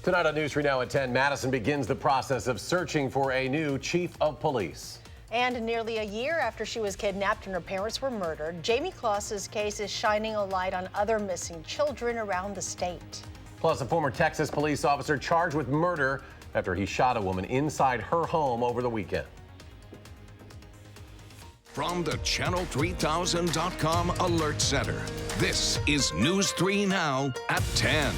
Tonight on News 3 Now at 10, Madison begins the process of searching for a new chief of police. And nearly a year after she was kidnapped and her parents were murdered, Jamie Kloss's case is shining a light on other missing children around the state. Plus, a former Texas police officer charged with murder after he shot a woman inside her home over the weekend. From the Channel3000.com Alert Center, this is News 3 Now at 10.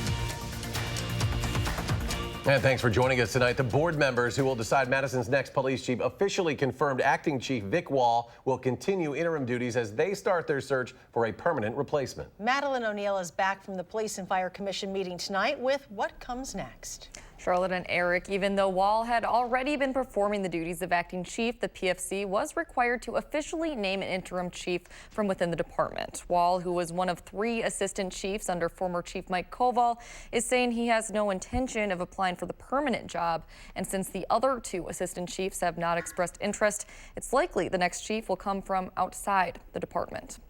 And thanks for joining us tonight. The board members who will decide Madison's next police chief officially confirmed acting chief Vic Wall will continue interim duties as they start their search for a permanent replacement. Madeline O'Neill is back from the Police and Fire Commission meeting tonight with what comes next. Charlotte and Eric, even though Wall had already been performing the duties of acting chief, the PFC was required to officially name an interim chief from within the department. Wall, who was one of 3 assistant chiefs under former Chief Mike Koval, is saying he has no intention of applying for the permanent job. And since the other 2 assistant chiefs have not expressed interest, it's likely the next chief will come from outside the department.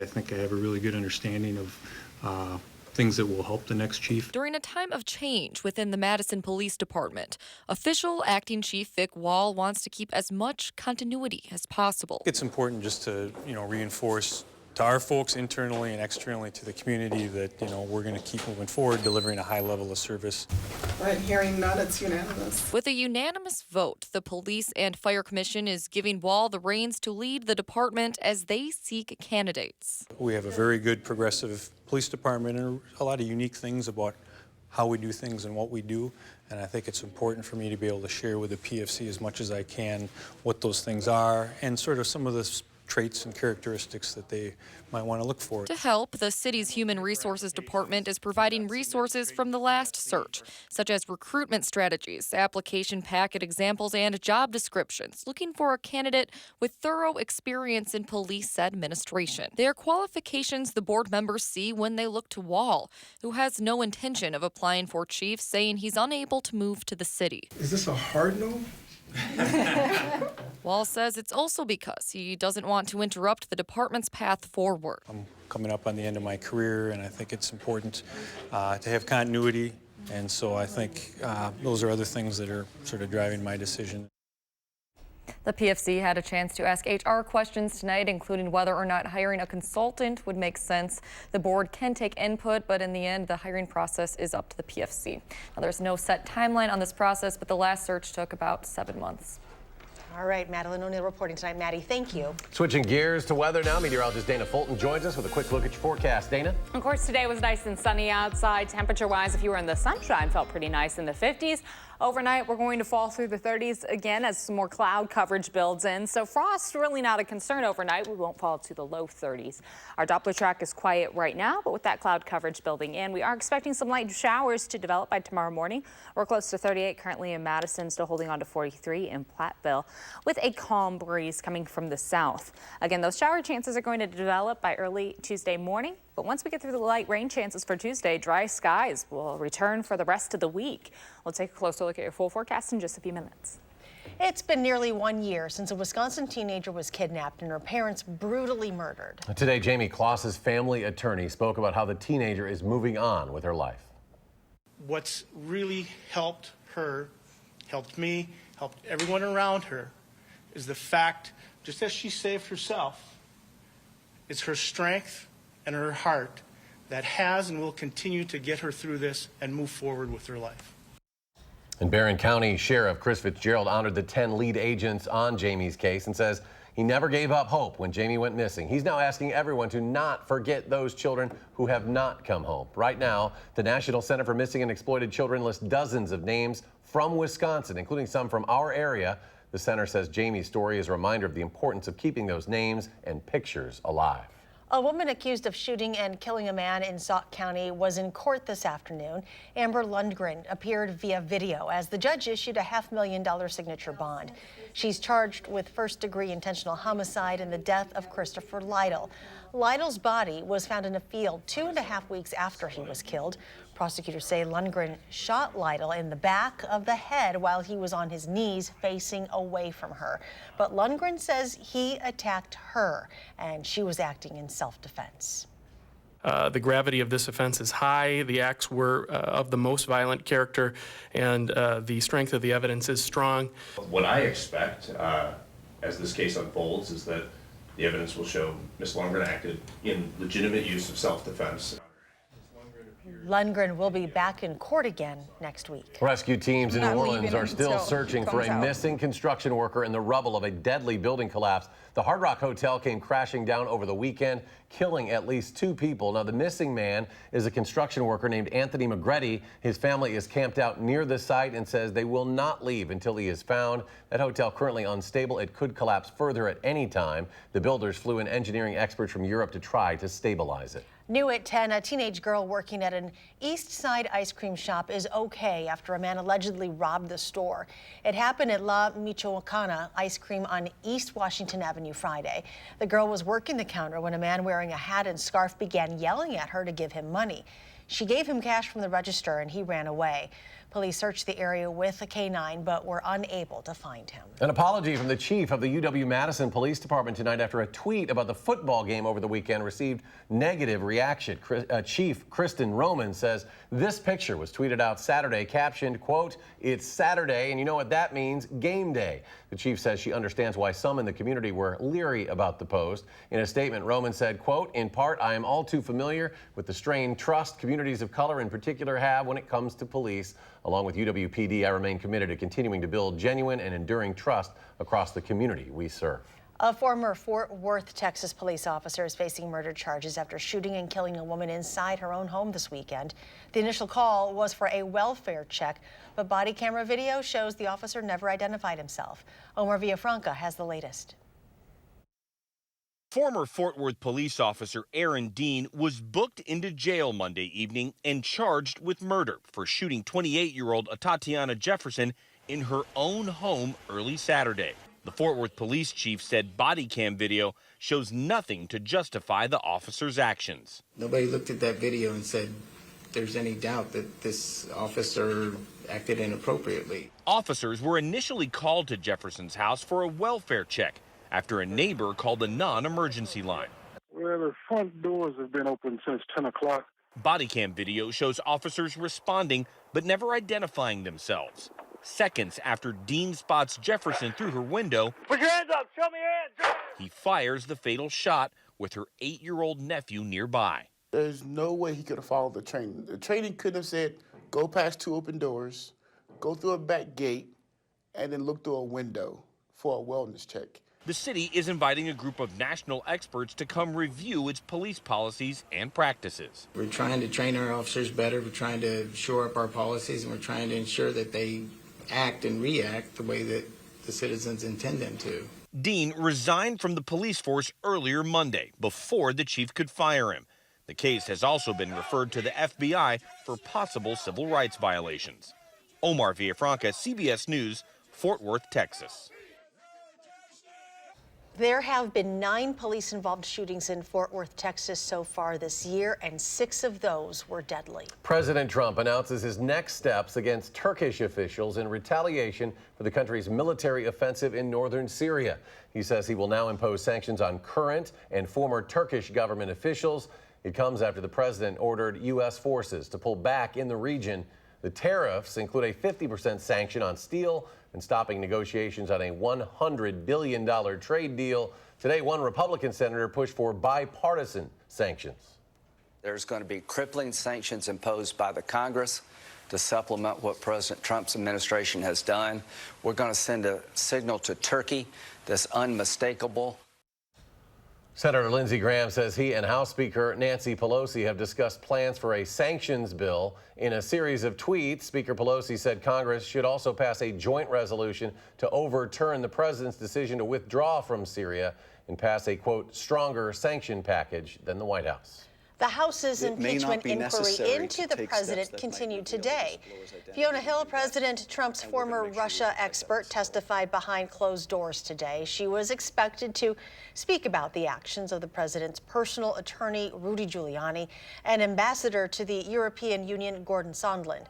I think I have a really good understanding of things that will help the next chief. During a time of change within the Madison Police Department, official acting chief Vic Wall wants to keep as much continuity as possible. It's important just to, reinforce to our folks internally and externally to the community that, we're going to keep moving forward, delivering a high level of service. But hearing none, it's unanimous. With a unanimous vote, the Police and Fire Commission is giving Wall the reins to lead the department as they seek candidates. We have a very good progressive police department and a lot of unique things about how we do things and what we do. And I think it's important for me to be able to share with the PFC as much as I can what those things are and sort of some of the traits and characteristics that they might want to look for. To help, the city's Human Resources Department is providing resources from the last search, such as recruitment strategies, application packet examples, and job descriptions, looking for a candidate with thorough experience in police administration. They are qualifications the board members see when they look to Wall, who has no intention of applying for chief, saying he's unable to move to the city. Is this a hard no? Wall says it's also because he doesn't want to interrupt the department's path forward. I'm coming up on the end of my career, and I think it's important to have continuity. And so I think those are other things that are sort of driving my decision. The PFC had a chance to ask HR questions tonight, including whether or not hiring a consultant would make sense. The board can take input, but in the end, the hiring process is up to the PFC. Now, there's no set timeline on this process, but the last search took about 7 months. All right, Madeline O'Neill reporting tonight. Maddie, thank you. Switching gears to weather now, meteorologist Dana Fulton joins us with a quick look at your forecast. Dana? Of course, today was nice and sunny outside. Temperature-wise, if you were in the sunshine, felt pretty nice in the 50s. Overnight, we're going to fall through the 30s again as some more cloud coverage builds in. So frost really not a concern overnight. We won't fall to the low 30s. Our Doppler track is quiet right now, but with that cloud coverage building in, we are expecting some light showers to develop by tomorrow morning. We're close to 38 currently in Madison, still holding on to 43 in Platteville with a calm breeze coming from the south. Again, those shower chances are going to develop by early Tuesday morning. But once we get through the light rain chances for Tuesday, dry skies will return for the rest of the week. We'll take a closer look at your full forecast in just a few minutes. It's been nearly 1 year since a Wisconsin teenager was kidnapped and her parents brutally murdered. Today, Jamie Kloss's family attorney spoke about how the teenager is moving on with her life. What's really helped her, helped me, helped everyone around her is the fact, just as she saved herself, it's her strength and her heart that has and will continue to get her through this and move forward with her life. And Barron County Sheriff Chris Fitzgerald honored the 10 lead agents on Jamie's case and says he never gave up hope when Jamie went missing. He's now asking everyone to not forget those children who have not come home. Right now, the National Center for Missing and Exploited Children lists dozens of names from Wisconsin, including some from our area. The center says Jamie's story is a reminder of the importance of keeping those names and pictures alive. A woman accused of shooting and killing a man in Sauk County was in court this afternoon. Amber Lundgren appeared via video as the judge issued a $500,000 signature bond. She's charged with first-degree intentional homicide in the death of Christopher Lytle. Lytle's body was found in a field 2.5 weeks after he was killed. Prosecutors say Lundgren shot Lytle in the back of the head while he was on his knees facing away from her. But Lundgren says he attacked her and she was acting in self-defense. The gravity of this offense is high. The acts were of the most violent character, and the strength of the evidence is strong. What I expect as this case unfolds is that the evidence will show Ms. Lundgren acted in legitimate use of self-defense. Lundgren will be back in court again next week. Rescue teams in New Orleans are still searching for a missing construction worker in the rubble of a deadly building collapse. The Hard Rock Hotel came crashing down over the weekend, killing at least 2 people. Now, the missing man is a construction worker named Anthony McGretty. His family is camped out near the site and says they will not leave until he is found. That hotel currently unstable. It could collapse further at any time. The builders flew in engineering experts from Europe to try to stabilize it. New at 10, a teenage girl working at an East Side ice cream shop is okay after a man allegedly robbed the store. It happened at La Michoacana Ice Cream on East Washington Avenue Friday. The girl was working the counter when a man wearing a hat and scarf began yelling at her to give him money. She gave him cash from the register and he ran away. Police searched the area with a K-9 but were unable to find him. An apology from the chief of the UW-Madison Police Department tonight after a tweet about the football game over the weekend received negative reaction. Chief Kristen Roman says this picture was tweeted out Saturday, captioned, quote, "It's Saturday, and you know what that means, game day." The chief says she understands why some in the community were leery about the post. In a statement, Roman said, quote, "In part, I am all too familiar with the strained trust communities of color in particular have when it comes to police. Along with UWPD, I remain committed to continuing to build genuine and enduring trust across the community we serve." A former Fort Worth, Texas police officer is facing murder charges after shooting and killing a woman inside her own home this weekend. The initial call was for a welfare check, but body camera video shows the officer never identified himself. Omar Villafranca has the latest. Former Fort Worth police officer Aaron Dean was booked into jail Monday evening and charged with murder for shooting 28-year-old Tatiana Jefferson in her own home early Saturday. The Fort Worth police chief said body cam video shows nothing to justify the officer's actions. Nobody looked at that video and said there's any doubt that this officer acted inappropriately. Officers were initially called to Jefferson's house for a welfare check after a neighbor called a non-emergency line. Well, the front doors have been open since 10 o'clock. Body cam video shows officers responding but never identifying themselves. Seconds after Dean spots Jefferson through her window, "Put your hands up! Show me your hands!" he fires the fatal shot with her 8-year-old nephew nearby. There's no way he could have followed the training. The training could have said, go past 2 open doors, go through a back gate, and then look through a window for a wellness check. The city is inviting a group of national experts to come review its police policies and practices. We're trying to train our officers better. We're trying to shore up our policies, and we're trying to ensure that they act and react the way that the citizens intend them to. Dean resigned from the police force earlier Monday before the chief could fire him. The case has also been referred to the FBI for possible civil rights violations. Omar Villafranca, CBS News, Fort Worth, Texas. There have been 9 police-involved shootings in Fort Worth, Texas so far this year, and 6 of those were deadly. President Trump announces his next steps against Turkish officials in retaliation for the country's military offensive in northern Syria. He says he will now impose sanctions on current and former Turkish government officials. It comes after the president ordered U.S. forces to pull back in the region. The tariffs include a 50% sanction on steel and stopping negotiations on a $100 billion trade deal. Today, one Republican senator pushed for bipartisan sanctions. There's going to be crippling sanctions imposed by the Congress to supplement what President Trump's administration has done. We're going to send a signal to Turkey that's unmistakable. Senator Lindsey Graham says he and House Speaker Nancy Pelosi have discussed plans for a sanctions bill. In a series of tweets, Speaker Pelosi said Congress should also pass a joint resolution to overturn the president's decision to withdraw from Syria and pass a, quote, stronger sanction package than the White House. The House's impeachment inquiry into the president continued today. Fiona Hill, President Trump's former Russia expert, testified behind closed doors today. She was expected to speak about the actions of the president's personal attorney, Rudy Giuliani, and ambassador to the European Union, Gordon Sondland.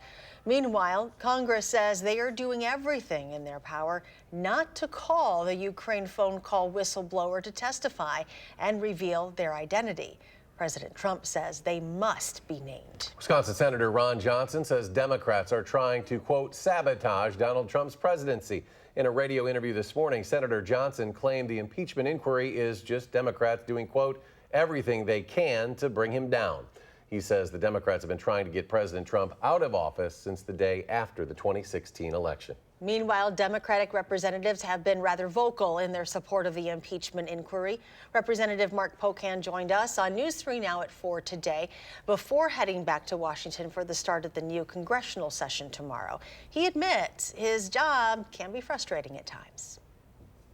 Meanwhile, Congress says they are doing everything in their power not to call the Ukraine phone call whistleblower to testify and reveal their identity. President Trump says they must be named. Wisconsin Senator Ron Johnson says Democrats are trying to, quote, sabotage Donald Trump's presidency. In a radio interview this morning, Senator Johnson claimed the impeachment inquiry is just Democrats doing, quote, everything they can to bring him down. He says the Democrats have been trying to get President Trump out of office since the day after the 2016 election. Meanwhile, Democratic representatives have been rather vocal in their support of the impeachment inquiry. Representative Mark Pocan joined us on News 3 Now at 4 today before heading back to Washington for the start of the new congressional session tomorrow. He admits his job can be frustrating at times.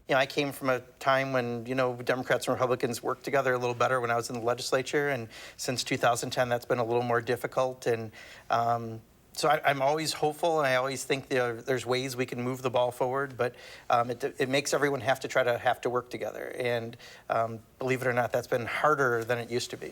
You know, I came from a time when, Democrats and Republicans worked together a little better when I was in the legislature. And since 2010, that's been a little more difficult. And so I'm always hopeful, and I always think there's ways we can move the ball forward. But it makes everyone have to work together. And believe it or not, that's been harder than it used to be.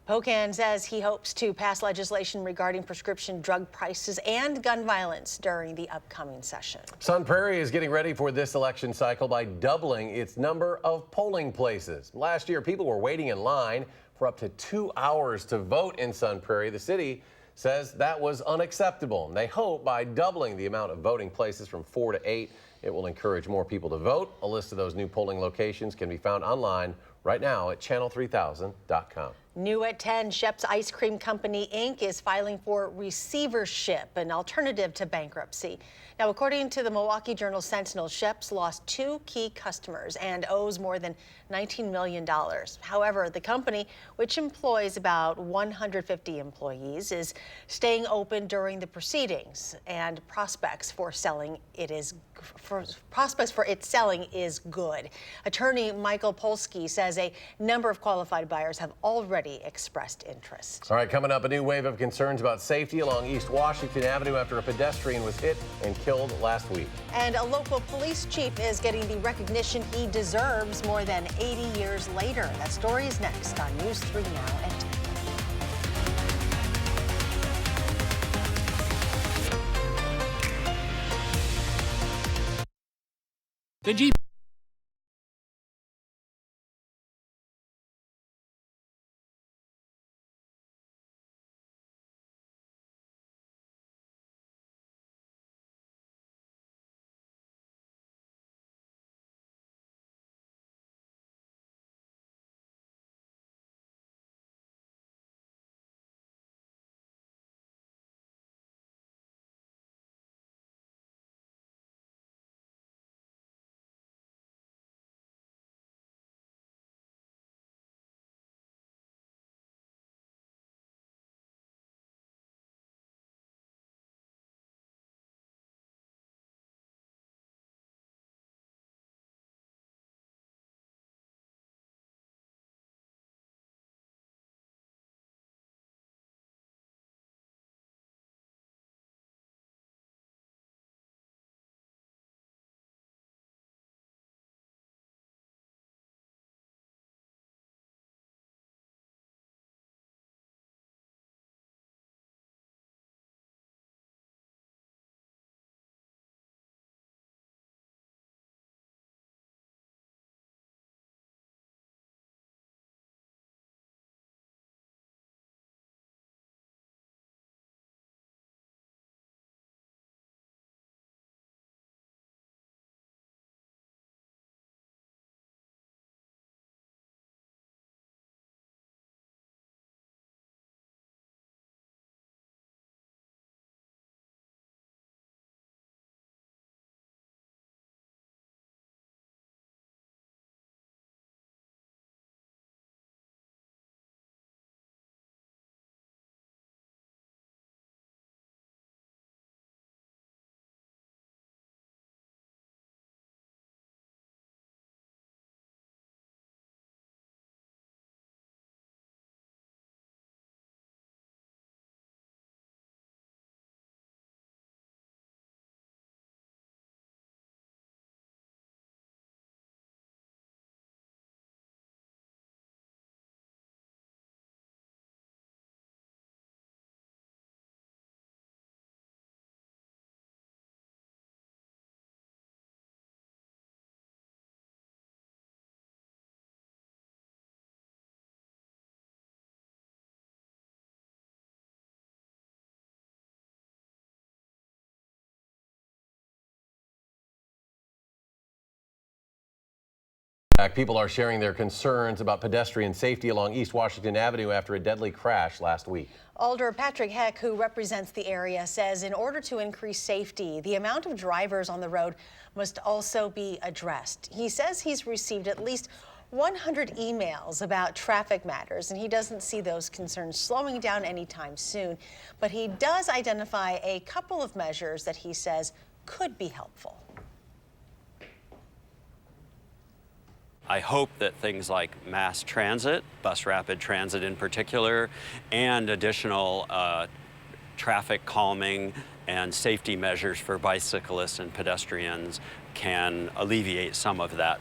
Pocan says he hopes to pass legislation regarding prescription drug prices and gun violence during the upcoming session. Sun Prairie is getting ready for this election cycle by doubling its number of polling places. Last year, people were waiting in line for up to 2 hours to vote in Sun Prairie. The city says that was unacceptable. They hope by doubling the amount of voting places from 4 to 8, it will encourage more people to vote. A list of those new polling locations can be found online right now at channel3000.com. New at 10, Shep's Ice Cream Company, Inc. is filing for receivership, an alternative to bankruptcy. Now, according to the Milwaukee Journal Sentinel, Shep's lost 2 key customers and owes more than $19 million. However, the company, which employs about 150 employees, is staying open during the proceedings, and prospects for its selling is good. Attorney Michael Polsky says a number of qualified buyers have already expressed interest. All right, coming up, a new wave of concerns about safety along East Washington Avenue after a pedestrian was hit and killed last week. And a local police chief is getting the recognition he deserves more than 80 years later. That story is next on News 3 Now at 10. The Jeep People are sharing their concerns about pedestrian safety along East Washington Avenue after a deadly crash last week. Alder Patrick Heck, who represents the area, says in order to increase safety, the amount of drivers on the road must also be addressed. He says he's received at least 100 emails about traffic matters, and he doesn't see those concerns slowing down anytime soon. But he does identify a couple of measures that he says could be helpful. I hope that things like mass transit, bus rapid transit in particular, and additional traffic calming and safety measures for bicyclists and pedestrians can alleviate some of that.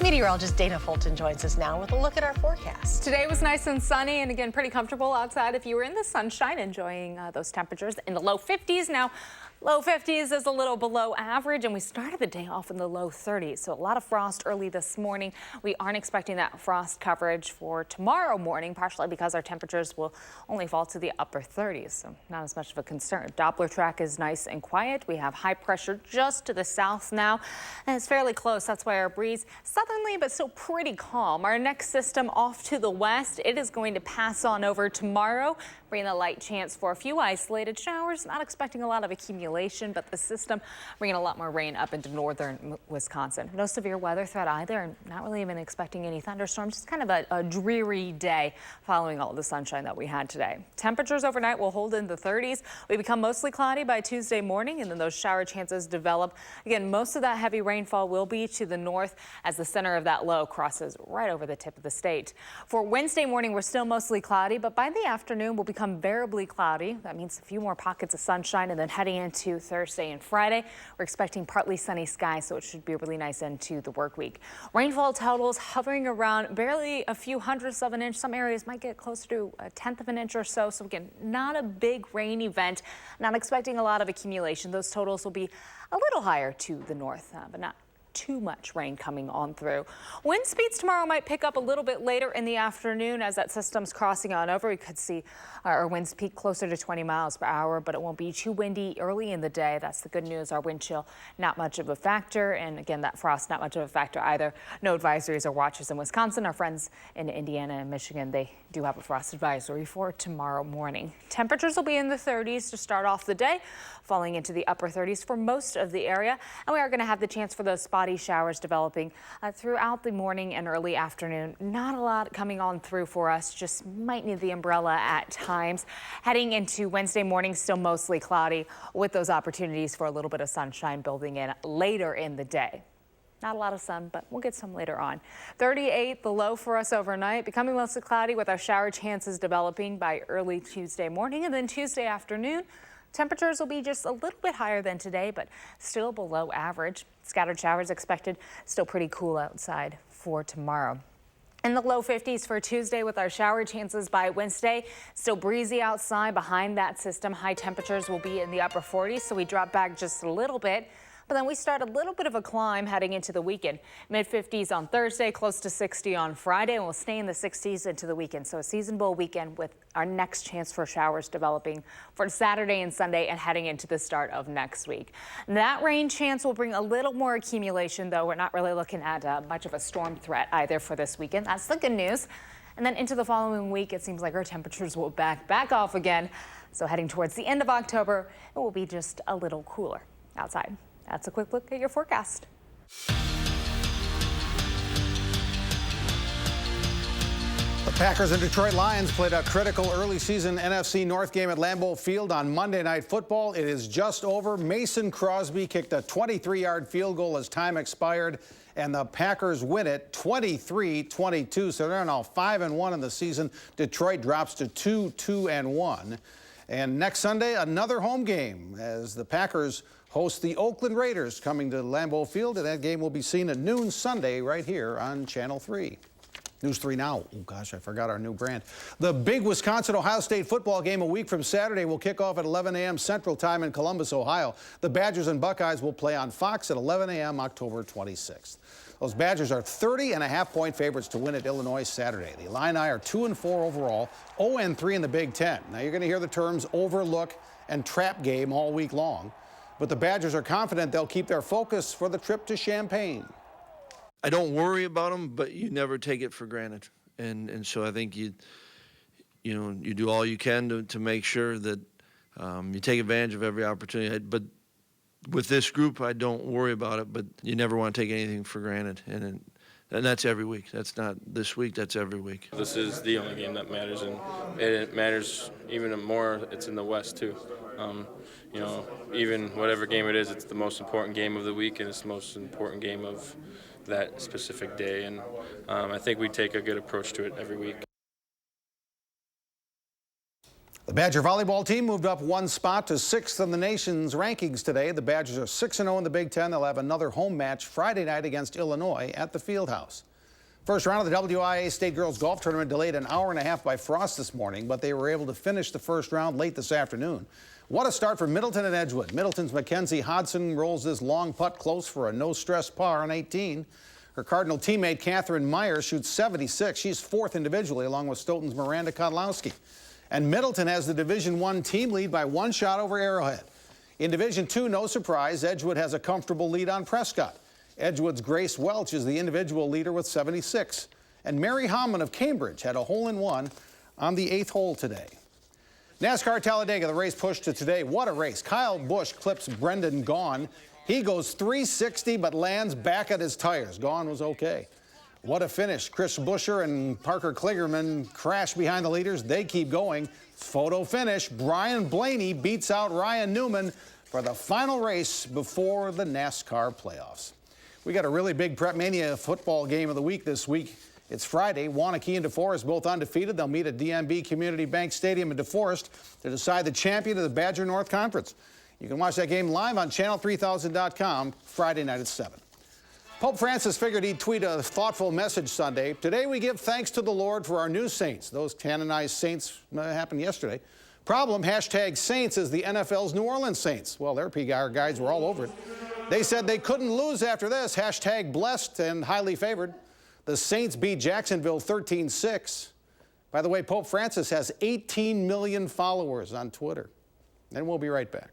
Meteorologist Dana Fulton joins us now with a look at our forecast. Today was nice and sunny and again pretty comfortable outside if you were in the sunshine enjoying those temperatures in the low 50s. Now Low 50s is a little below average, and we started the day off in the low 30s. So a lot of frost early this morning. We aren't expecting that frost coverage for tomorrow morning, partially because our temperatures will only fall to the upper 30s. So not as much of a concern. Doppler track is nice and quiet. We have high pressure just to the south now, and it's fairly close. That's why our breeze southerly, but still pretty calm. Our next system off to the west, it is going to pass on over tomorrow, bringing a light chance for a few isolated showers. Not expecting a lot of accumulation, but the system bringing a lot more rain up into northern Wisconsin. No severe weather threat either, and not really even expecting any thunderstorms. Just kind of a dreary day following all the sunshine that we had today. Temperatures overnight will hold in the 30s. We become mostly cloudy by Tuesday morning, and then those shower chances develop. Again, most of that heavy rainfall will be to the north as the center of that low crosses right over the tip of the state. For Wednesday morning, we're still mostly cloudy, but by the afternoon, we'll become variably cloudy. That means a few more pockets of sunshine, and then heading into Thursday and Friday, we're expecting partly sunny skies, so it should be a really nice end to the work week. Rainfall totals hovering around barely a few hundredths of an inch. Some areas might get closer to a tenth of an inch or so. So again, not a big rain event. Not expecting a lot of accumulation. Those totals will be a little higher to the north, but not too much rain coming on through. Wind speeds tomorrow might pick up a little bit later in the afternoon as that system's crossing on over. We could see our winds peak closer to 20 miles per hour, but it won't be too windy early in the day. That's the good news. Our wind chill, not much of a factor. And again, that frost, not much of a factor either. No advisories or watches in Wisconsin. Our friends in Indiana and Michigan, they do have a frost advisory for tomorrow morning. Temperatures will be in the 30s to start off the day, falling into the upper 30s for most of the area. And we are going to have the chance for those spotty showers developing throughout the morning and early afternoon. Not a lot coming on through for us. Just might need the umbrella at times. Heading into Wednesday morning, still mostly cloudy with those opportunities for a little bit of sunshine building in later in the day. Not a lot of sun, but we'll get some later on. 38, the low for us overnight, becoming mostly cloudy with our shower chances developing by early Tuesday morning, and then Tuesday afternoon. Temperatures will be just a little bit higher than today, but still below average. Scattered showers expected, still pretty cool outside for tomorrow. In the low 50s for Tuesday with our shower chances by Wednesday. Still breezy outside behind that system. High temperatures will be in the upper 40s, so we drop back just a little bit. But then we start a little bit of a climb heading into the weekend. Mid-50s on Thursday, close to 60 on Friday, and we'll stay in the 60s into the weekend. So a seasonable weekend with our next chance for showers developing for Saturday and Sunday and heading into the start of next week. That rain chance will bring a little more accumulation, though. We're not really looking at much of a storm threat either for this weekend. That's the good news. And then into the following week, it seems like our temperatures will back off again. So heading towards the end of October, it will be just a little cooler outside. That's a quick look at your forecast. The Packers and Detroit Lions played a critical early season NFC North game at Lambeau Field on Monday Night Football. It is just over. Mason Crosby kicked a 23-yard field goal as time expired, and the Packers win it 23-22. So they're now 5-1 in the season. Detroit drops to 2-2-1. And next Sunday, another home game as the Packers host the Oakland Raiders coming to Lambeau Field, and that game will be seen at noon Sunday right here on Channel 3. News 3 Now. Oh, gosh, I forgot our new brand. The big Wisconsin-Ohio State football game a week from Saturday will kick off at 11 a.m. Central Time in Columbus, Ohio. The Badgers and Buckeyes will play on Fox at 11 a.m. October 26th. Those Badgers are 30.5-point favorites to win at Illinois Saturday. The Illini are 2-4 overall, 0-3 in the Big Ten. Now, you're going to hear the terms overlook and trap game all week long. But the Badgers are confident they'll keep their focus for the trip to Champaign. I don't worry about them, but you never take it for granted. And so I think you do all you can to make sure that you take advantage of every opportunity. But with this group, I don't worry about it, but you never want to take anything for granted. And that's every week. That's not this week, that's every week. This is the only game that matters, and it matters even more. It's in the West, too. Even whatever game it is, it's the most important game of the week, and it's the most important game of that specific day. And I think we take a good approach to it every week. The Badger volleyball team moved up one spot to 6th in the nation's rankings today. The Badgers are 6-0 in the Big Ten. They'll have another home match Friday night against Illinois at the Fieldhouse. First round of the WIA State Girls Golf Tournament delayed an hour and a half by frost this morning, but they were able to finish the first round late this afternoon. What a start for Middleton and Edgewood. Middleton's Mackenzie Hodson rolls this long putt close for a no-stress par on 18. Her Cardinal teammate Catherine Meyer shoots 76. She's fourth individually, along with Stoughton's Miranda Kodlowski. And Middleton has the Division I team lead by 1 shot over Arrowhead. In Division II, no surprise, Edgewood has a comfortable lead on Prescott. Edgewood's Grace Welch is the individual leader with 76. And Mary Hammond of Cambridge had a hole-in-one on the 8th hole today. NASCAR Talladega, the race pushed to today. What a race. Kyle Busch clips Brendan Gaughan. He goes 360 but lands back at his tires. Gaughan was okay. What a finish. Chris Buescher and Parker Kligerman crash behind the leaders. They keep going. Photo finish. Brian Blaney beats out Ryan Newman for the final race before the NASCAR playoffs. We got a really big Prep Mania football game of the week this week. It's Friday. Waunakee and DeForest both undefeated. They'll meet at DMB Community Bank Stadium in DeForest to decide the champion of the Badger North Conference. You can watch that game live on channel3000.com Friday night at 7. Pope Francis figured he'd tweet a thoughtful message Sunday. Today we give thanks to the Lord for our new saints. Those canonized saints happened yesterday. Problem, #Saints is the NFL's New Orleans Saints. Well, their PR guides were all over it. They said they couldn't lose after this. #blessed and highly favored. The Saints beat Jacksonville 13-6. By the way, Pope Francis has 18 million followers on Twitter. And we'll be right back.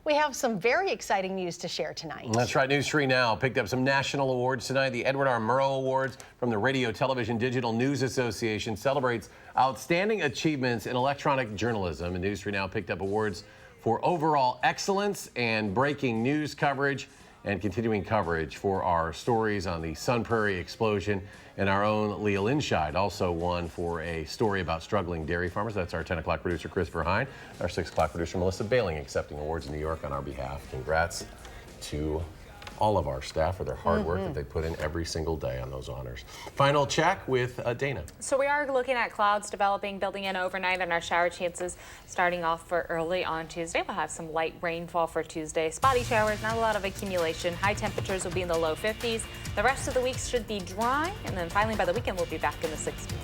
We have some very exciting news to share tonight. That's right. News 3 Now picked up some national awards tonight. The Edward R. Murrow Awards from the Radio Television Digital News Association celebrates outstanding achievements in electronic journalism. And News 3 Now picked up awards for overall excellence and breaking news coverage and continuing coverage for our stories on the Sun Prairie explosion. And our own Leah Linscheid also won for a story about struggling dairy farmers. That's our 10 o'clock producer, Christopher Hine. Our 6 o'clock producer, Melissa Bailing, accepting awards in New York on our behalf. Congrats to all of our staff for their hard work that they put in every single day on those honors. Final check with Dana. So we are looking at clouds developing, building in overnight, and our shower chances starting off for early on Tuesday. We'll have some light rainfall for Tuesday. Spotty showers, not a lot of accumulation. High temperatures will be in the low 50s. The rest of the week should be dry, and then finally by the weekend we'll be back in the 60s.